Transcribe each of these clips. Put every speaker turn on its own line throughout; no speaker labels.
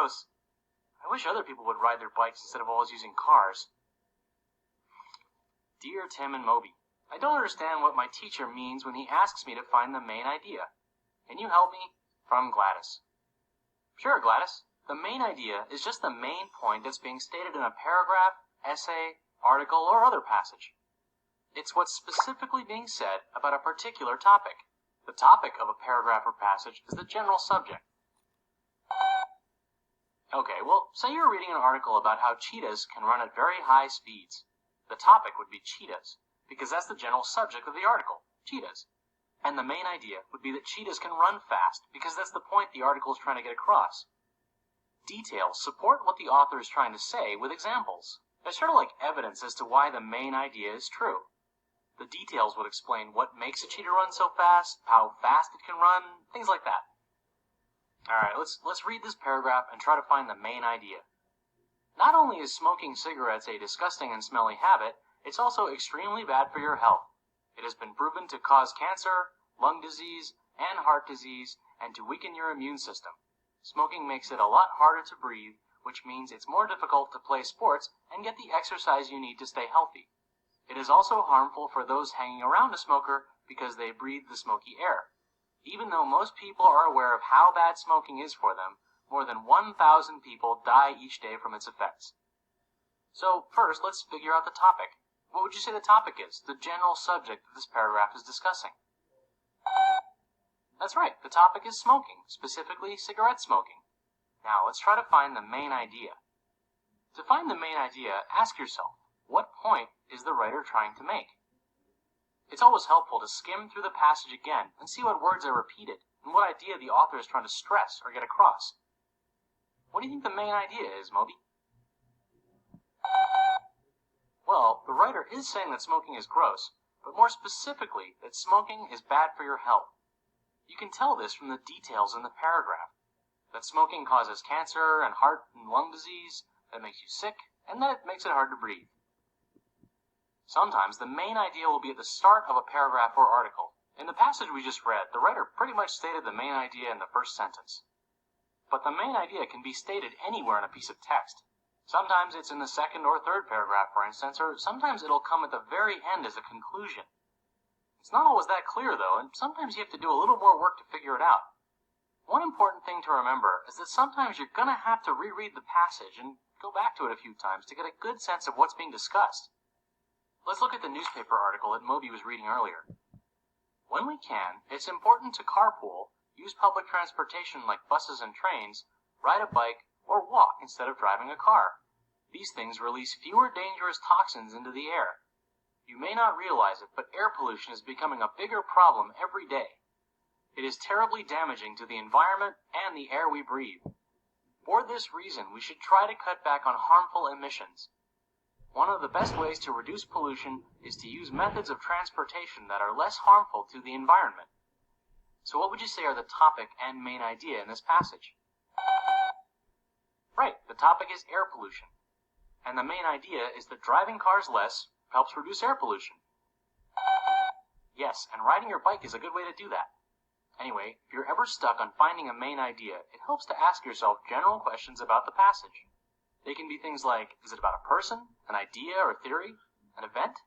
gross. I wish other people would ride their bikes instead of always using cars. Dear Tim and Moby, I don't understand what my teacher means when he asks me to find the main idea. Can you help me? From Gladys. Sure, Gladys. The main idea is just the main point that's being stated in a paragraph, essay, article, or other passage. It's what's specifically being said about a particular topic. The topic of a paragraph or passage is the general subject. Okay, well, say you're reading an article about how cheetahs can run at very high speeds. The topic would be cheetahs, because that's the general subject of the article, cheetahs. And the main idea would be that cheetahs can run fast, because that's the point the article is trying to get across. Details support what the author is trying to say with examples. They're sort of like evidence as to why the main idea is true. The details would explain what makes a cheetah run so fast, how fast it can run, things like that. Alright, let's read this paragraph and try to find the main idea. Not only is smoking cigarettes a disgusting and smelly habit, it's also extremely bad for your health. It has been proven to cause cancer, lung disease, and heart disease, and to weaken your immune system. Smoking makes it a lot harder to breathe, which means it's more difficult to play sports and get the exercise you need to stay healthy. It is also harmful for those hanging around a smoker because they breathe the smoky air. Even though most people are aware of how bad smoking is for them, more than 1,000 people die each day from its effects. So first, let's figure out the topic. What would you say the topic is, the general subject that this paragraph is discussing? That's right, the topic is smoking, specifically cigarette smoking. Now, let's try to find the main idea. To find the main idea, ask yourself, what point is the writer trying to make? It's always helpful to skim through the passage again and see what words are repeated and what idea the author is trying to stress or get across. What do you think the main idea is, Moby? Well, the writer is saying that smoking is gross, but more specifically that smoking is bad for your health. You can tell this from the details in the paragraph. That smoking causes cancer and heart and lung disease, that makes you sick, and that it makes it hard to breathe. Sometimes the main idea will be at the start of a paragraph or article. In the passage we just read, the writer pretty much stated the main idea in the first sentence. But the main idea can be stated anywhere in a piece of text. Sometimes it's in the second or third paragraph, for instance, or sometimes it'll come at the very end as a conclusion. It's not always that clear, though, and sometimes you have to do a little more work to figure it out. One important thing to remember is that sometimes you're going to have to reread the passage and go back to it a few times to get a good sense of what's being discussed. Let's look at the newspaper article that Moby was reading earlier. When we can, it's important to carpool, use public transportation like buses and trains, ride a bike, or walk instead of driving a car. These things release fewer dangerous toxins into the air. You may not realize it, but air pollution is becoming a bigger problem every day. It is terribly damaging to the environment and the air we breathe. For this reason, we should try to cut back on harmful emissions. One of the best ways to reduce pollution is to use methods of transportation that are less harmful to the environment. So what would you say are the topic and main idea in this passage? Right, the topic is air pollution. And the main idea is that driving cars less helps reduce air pollution. Yes, and riding your bike is a good way to do that. Anyway, if you're ever stuck on finding a main idea, it helps to ask yourself general questions about the passage. They can be things like, is it about a person, an idea or theory, an event?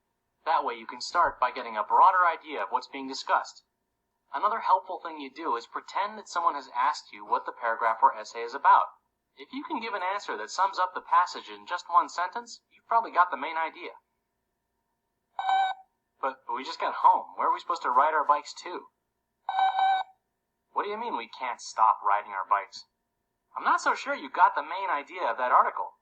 That way you can start by getting a broader idea of what's being discussed. Another helpful thing you do is pretend that someone has asked you what the paragraph or essay is about. If you can give an answer that sums up the passage in just one sentence, you've probably got the main idea. But we just got home. Where are we supposed to ride our bikes to? What do you mean we can't stop riding our bikes? I'm not so sure you got the main idea of that article.